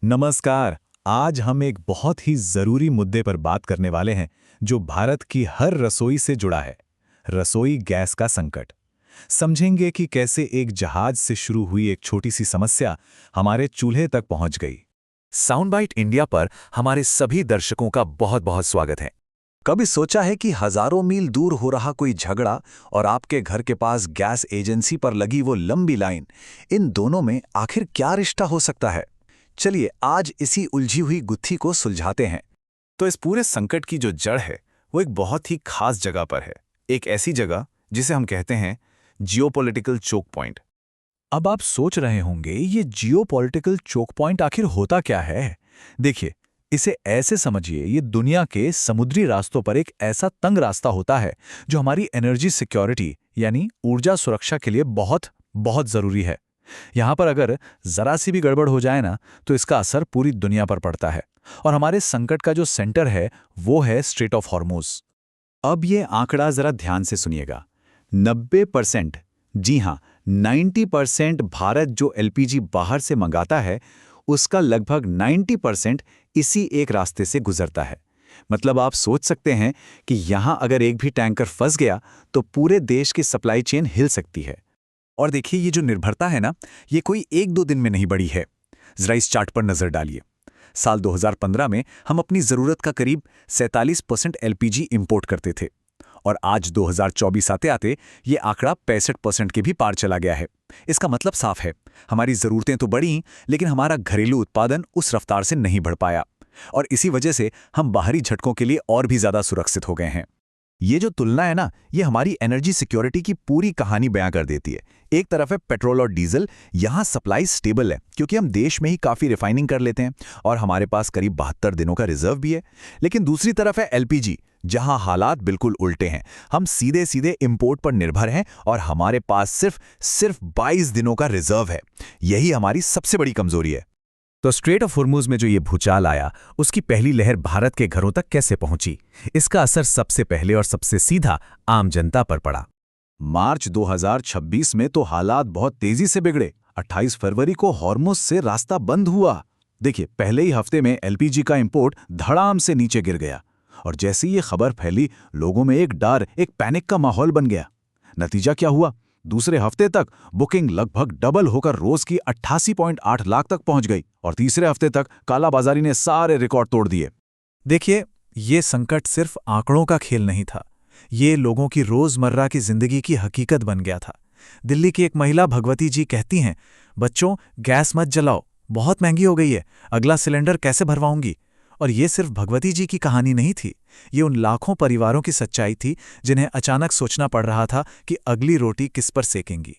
नमस्कार। आज हम एक बहुत ही जरूरी मुद्दे पर बात करने वाले हैं जो भारत की हर रसोई से जुड़ा है। रसोई गैस का संकट। समझेंगे कि कैसे एक जहाज से शुरू हुई एक छोटी सी समस्या हमारे चूल्हे तक पहुंच गई। साउंड बाइट इंडिया पर हमारे सभी दर्शकों का बहुत बहुत स्वागत है। कभी सोचा है कि हजारों मील दूर हो रहा कोई झगड़ा और आपके घर के पास गैस एजेंसी पर लगी वो लंबी लाइन, इन दोनों में आखिर क्या रिश्ता हो सकता है? चलिए आज इसी उलझी हुई गुत्थी को सुलझाते हैं। तो इस पूरे संकट की जो जड़ है वो एक बहुत ही खास जगह पर है। एक ऐसी जगह जिसे हम कहते हैं जियोपॉलिटिकल चोक पॉइंट। अब आप सोच रहे होंगे ये जियोपॉलिटिकल चोक पॉइंट आखिर होता क्या है। देखिए, इसे ऐसे समझिए, ये दुनिया के समुद्री रास्तों पर एक ऐसा तंग रास्ता होता है जो हमारी एनर्जी सिक्योरिटी यानी ऊर्जा सुरक्षा के लिए बहुत बहुत जरूरी है। यहाँ पर अगर जरा सी भी गड़बड़ हो जाए ना, तो इसका असर पूरी दुनिया पर पड़ता है। और हमारे संकट का जो सेंटर है वो है स्ट्रेट ऑफ हॉर्मुज। अब ये आंकड़ा जरा ध्यान से सुनिएगा। 90%, जी हाँ, 90% भारत जो एलपीजी बाहर से मंगाता है उसका लगभग 90% इसी एक रास्ते से गुजरता है। मतलब आप सोच सकते हैं कि यहां अगर एक भी टैंकर फंस गया तो पूरे देश की सप्लाई चेन हिल सकती है। और देखिए, ये जो निर्भरता है ना, ये कोई एक दो दिन में नहीं बढ़ी है। जरा इस चार्ट पर नजर डालिए। साल 2015 में हम अपनी जरूरत का करीब 47% एलपीजी इंपोर्ट करते थे और आज 2024 आते आते ये आंकड़ा 65% के भी पार चला गया है। इसका मतलब साफ है, हमारी जरूरतें तो बढ़ी लेकिन हमारा घरेलू उत्पादन उस रफ्तार से नहीं बढ़ पाया और इसी वजह से हम बाहरी झटकों के लिए और भी ज्यादा सुरक्षित हो गए हैं। ये जो तुलना है ना, ये हमारी एनर्जी सिक्योरिटी की पूरी कहानी बयां कर देती है। एक तरफ है पेट्रोल और डीजल, यहाँ सप्लाई स्टेबल है क्योंकि हम देश में ही काफी रिफाइनिंग कर लेते हैं और हमारे पास करीब 72 दिनों का रिजर्व भी है। लेकिन दूसरी तरफ है एलपीजी, जहां हालात बिल्कुल उल्टे हैं। हम सीधे सीधे इंपोर्ट पर निर्भर हैं और हमारे पास सिर्फ 22 दिनों का रिजर्व है। यही हमारी सबसे बड़ी कमजोरी है। तो स्ट्रेट ऑफ हॉर्मुज में जो ये भूचाल आया, उसकी पहली लहर भारत के घरों तक कैसे पहुंची? इसका असर सबसे पहले और सबसे सीधा आम जनता पर पड़ा। मार्च 2026 में तो हालात बहुत तेजी से बिगड़े। 28 फरवरी को हॉर्मुज से रास्ता बंद हुआ। देखिए, पहले ही हफ्ते में एलपीजी का इंपोर्ट धड़ाम से नीचे गिर गया और जैसे ये खबर फैली, लोगों में एक डर, एक पैनिक का माहौल बन गया। नतीजा क्या हुआ? दूसरे हफ्ते तक बुकिंग लगभग डबल होकर रोज की 88.8 लाख तक पहुंच गई और तीसरे हफ्ते तक कालाबाजारी ने सारे रिकॉर्ड तोड़ दिए। देखिए, ये संकट सिर्फ आंकड़ों का खेल नहीं था, ये लोगों की रोजमर्रा की जिंदगी की हकीकत बन गया था। दिल्ली की एक महिला भगवती जी कहती हैं, बच्चों गैस मत जलाओ, बहुत महंगी हो गई है, अगला सिलेंडर कैसे भरवाऊंगी? और ये सिर्फ भगवती जी की कहानी नहीं थी, ये उन लाखों परिवारों की सच्चाई थी जिन्हें अचानक सोचना पड़ रहा था कि अगली रोटी किस पर सेकेंगी।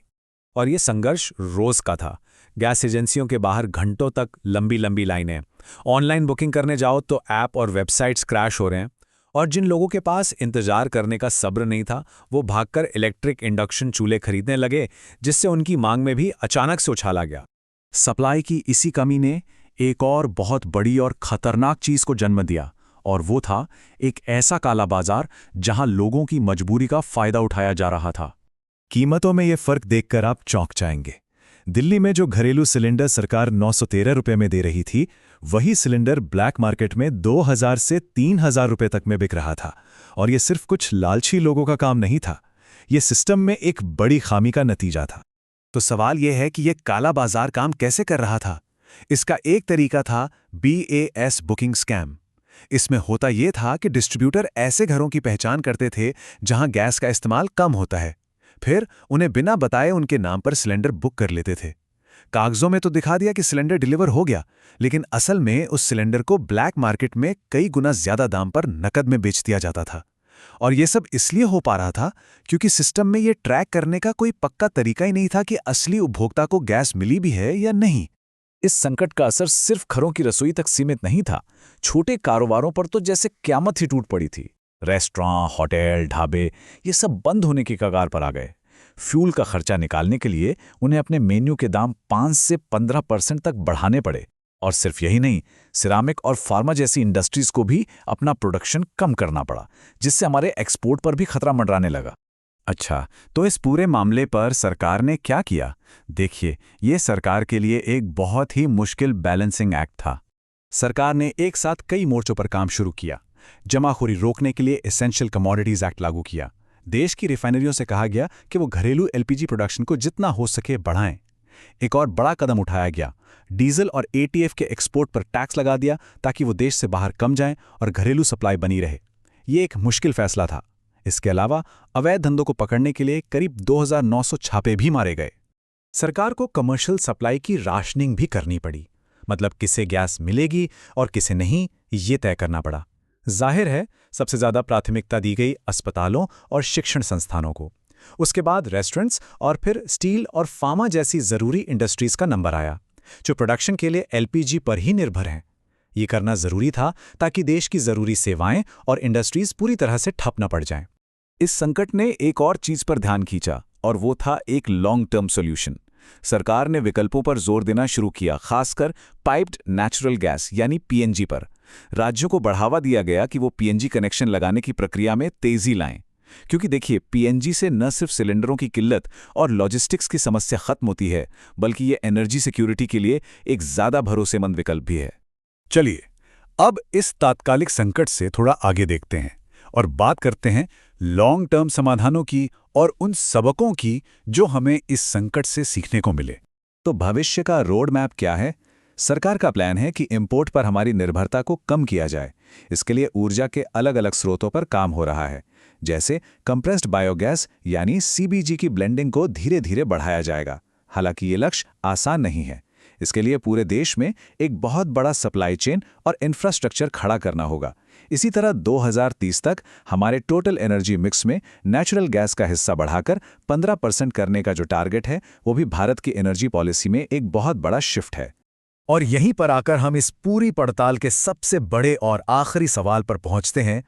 और ये संघर्ष रोज का था। गैस एजेंसियों के बाहर घंटों तक लंबी लंबी लाइनें, ऑनलाइन बुकिंग करने जाओ तो ऐप और वेबसाइट्स क्रैश हो रहे हैं और जिन लोगों के पास इंतजार करने का सब्र नहीं था वो भागकर इलेक्ट्रिक इंडक्शन चूल्हे खरीदने लगे, जिससे उनकी मांग में भी अचानक से उछाल आ गया। सप्लाई की इसी कमी ने एक और बहुत बड़ी और खतरनाक चीज को जन्म दिया और वो था एक ऐसा काला बाजार जहां लोगों की मजबूरी का फायदा उठाया जा रहा था। कीमतों में ये फर्क देखकर आप चौंक जाएंगे। दिल्ली में जो घरेलू सिलेंडर सरकार 913 रुपए में दे रही थी, वही सिलेंडर ब्लैक मार्केट में 2000 से 3000 रुपए तक में बिक रहा था। और ये सिर्फ कुछ लालची लोगों का काम नहीं था, ये सिस्टम में एक बड़ी खामी का नतीजा था। तो सवाल यह है कि यह काला बाजार काम कैसे कर रहा था? इसका एक तरीका था BAS बुकिंग स्कैम। इसमें होता यह था कि डिस्ट्रीब्यूटर ऐसे घरों की पहचान करते थे जहां गैस का इस्तेमाल कम होता है, फिर उन्हें बिना बताए उनके नाम पर सिलेंडर बुक कर लेते थे। कागजों में तो दिखा दिया कि सिलेंडर डिलीवर हो गया, लेकिन असल में उस सिलेंडर को ब्लैक मार्केट में कई गुना ज्यादा दाम पर नकद में बेच दिया जाता था। और यह सब इसलिए हो पा रहा था क्योंकि सिस्टम में यह ट्रैक करने का कोई पक्का तरीका ही नहीं था कि असली उपभोक्ता को गैस मिली भी है या नहीं। इस संकट का असर सिर्फ घरों की रसोई तक सीमित नहीं था, छोटे कारोबारों पर तो जैसे क्यामत ही टूट पड़ी थी। रेस्टोरेंट, होटल, ढाबे ये सब बंद होने की कगार पर आ गए। फ्यूल का खर्चा निकालने के लिए उन्हें अपने मेन्यू के दाम 5 से 15% तक बढ़ाने पड़े। और सिर्फ यही नहीं, सिरामिक और फार्मा जैसी इंडस्ट्रीज को भी अपना प्रोडक्शन कम करना पड़ा, जिससे हमारे एक्सपोर्ट पर भी खतरा मंडराने लगा। अच्छा, तो इस पूरे मामले पर सरकार ने क्या किया? देखिए, ये सरकार के लिए एक बहुत ही मुश्किल बैलेंसिंग एक्ट था। सरकार ने एक साथ कई मोर्चों पर काम शुरू किया। जमाखोरी रोकने के लिए एसेंशियल कमोडिटीज एक्ट लागू किया। देश की रिफाइनरियों से कहा गया कि वो घरेलू एलपीजी प्रोडक्शन को जितना हो सके बढ़ाएं। एक और बड़ा कदम उठाया गया, डीजल और एटीएफ के एक्सपोर्ट पर टैक्स लगा दिया ताकि वो देश से बाहर कम जाएं और घरेलू सप्लाई बनी रहे। ये एक मुश्किल फैसला था। इसके अलावा अवैध धंधों को पकड़ने के लिए करीब 2,900 छापे भी मारे गए। सरकार को कमर्शियल सप्लाई की राशनिंग भी करनी पड़ी, मतलब किसे गैस मिलेगी और किसे नहीं, ये तय करना पड़ा। जाहिर है, सबसे ज्यादा प्राथमिकता दी गई अस्पतालों और शिक्षण संस्थानों को। उसके बाद रेस्टोरेंट्स और फिर स्टील और फार्मा जैसी जरूरी इंडस्ट्रीज का नंबर आया, जो प्रोडक्शन के लिए एलपीजी पर ही निर्भर हैं। ये करना जरूरी था ताकि देश की जरूरी सेवाएं और इंडस्ट्रीज पूरी तरह से ठप न पड़ जाएं। इस संकट ने एक और चीज पर ध्यान खींचा, और वो था एक लॉन्ग टर्म सॉल्यूशन। सरकार ने विकल्पों पर जोर देना शुरू किया, खासकर पाइप्ड नेचुरल गैस यानी पीएनजी पर। राज्यों को बढ़ावा दिया गया कि वो पीएनजी कनेक्शन लगाने की प्रक्रिया में तेजी लाएं, क्योंकि देखिए, पीएनजी से न सिर्फ सिलेंडरों की किल्लत और लॉजिस्टिक्स की समस्या खत्म होती है, बल्कि ये एनर्जी सिक्योरिटी के लिए एक ज्यादा भरोसेमंद विकल्प भी है। चलिए, अब इस तात्कालिक संकट से थोड़ा आगे देखते हैं और बात करते हैं लॉन्ग टर्म समाधानों की और उन सबकों की जो हमें इस संकट से सीखने को मिले। तो भविष्य का रोड मैप क्या है? सरकार का प्लान है कि इंपोर्ट पर हमारी निर्भरता को कम किया जाए। इसके लिए ऊर्जा के अलग अलग स्रोतों पर काम हो रहा है, जैसे कंप्रेस्ड बायोगैस यानी सीबीजी की ब्लेंडिंग को धीरे धीरे बढ़ाया जाएगा। हालांकि ये लक्ष्य आसान नहीं है। इसके लिए पूरे देश में एक बहुत बड़ा सप्लाई चेन और इंफ्रास्ट्रक्चर खड़ा करना होगा। इसी तरह 2030 तक हमारे टोटल एनर्जी मिक्स में नेचुरल गैस का हिस्सा बढ़ाकर 15% करने का जो टारगेट है, वो भी भारत की एनर्जी पॉलिसी में एक बहुत बड़ा शिफ्ट है। और यहीं पर आकर हम इस पूरी पड़ताल के सबसे बड़े और आखिरी सवाल पर पहुंचते हैं।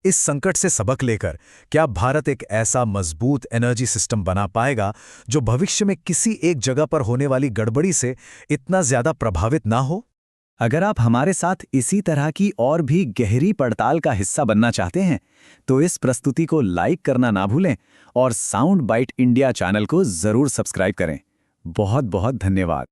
इस संकट से सबक लेकर क्या भारत एक ऐसा मजबूत एनर्जी सिस्टम बना पाएगा जो भविष्य में किसी एक जगह पर होने वाली गड़बड़ी से इतना ज्यादा प्रभावित ना हो? अगर आप हमारे साथ इसी तरह की और भी गहरी पड़ताल का हिस्सा बनना चाहते हैं, तो इस प्रस्तुति को लाइक करना ना भूलें और साउंड बाइट इंडिया चैनल को जरूर सब्सक्राइब करें। बहुत बहुत धन्यवाद।